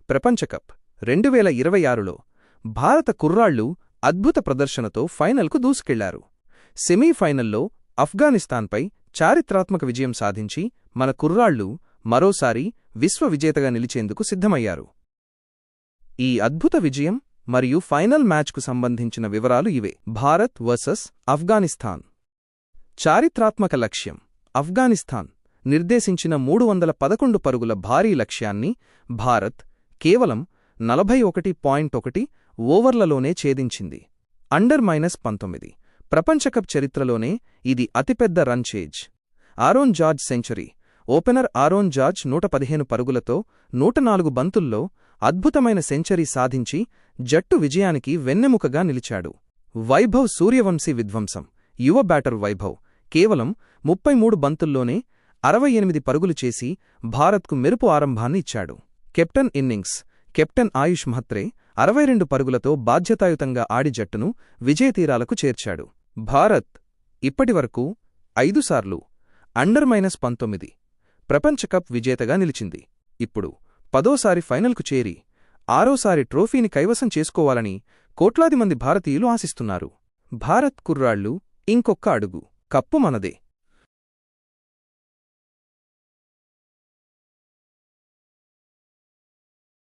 ప్రపంచకప్ 2026లో భారత కుర్రాళ్లు అద్భుత ప్రదర్శనతో ఫైనల్కు దూసుకెళ్లారు. సెమీఫైనల్లో ఆఫ్ఘనిస్తాన్పై చారిత్రాత్మక విజయం సాధించి మన కుర్రాళ్లు మరోసారి విశ్వవిజేతగా నిలిచేందుకు సిద్ధమయ్యారు. ఈ అద్భుత విజయం మరియు ఫైనల్ మ్యాచ్కు సంబంధించిన వివరాలు ఇవే. భారత్ వర్సెస్ ఆఫ్ఘనిస్తాన్. చారిత్రాత్మక లక్ష్యం. ఆఫ్ఘనిస్తాన్ నిర్దేశించిన 311 పరుగుల భారీ లక్ష్యాన్ని భారత్ కేవలం 41.1 ఓవర్లలోనే ఛేదించింది. అండర్-19 ప్రపంచకప్ చరిత్రలోనే ఇది అతిపెద్ద run chase. Aaron George century. Opener Aaron George 115 పరుగులతో 104 బంతుల్లో అద్భుతమైన సెంచరీ సాధించి జట్టు విజయానికి వెన్నెముకగా నిలిచాడు. వైభవ్ సూర్యవంశీ విధ్వంసం. యువ బ్యాటర్ వైభవ్ కేవలం 33 బంతుల్లోనే 68 పరుగులు చేసి భారత్కు మెరుపు ఆరంభాన్ని ఇచ్చాడు. Captain innings. కెప్టెన్ ఆయుష్ మహత్రే 62 పరుగులతో బాధ్యతాయుతంగా ఆడి జట్టును విజయతీరాలకు చేర్చాడు. భారత్ ఇప్పటివరకు 5 సార్లు అండర్-19 ప్రపంచకప్ విజేతగా నిలిచింది. ఇప్పుడు 10వ ఫైనల్కు చేరి 6వ ట్రోఫీని కైవసం చేసుకోవాలని కోట్లాది మంది భారతీయులు ఆశిస్తున్నారు. భారత్ కుర్రాళ్లు ఇంకొక్క అడుగు. కప్పు మనదే.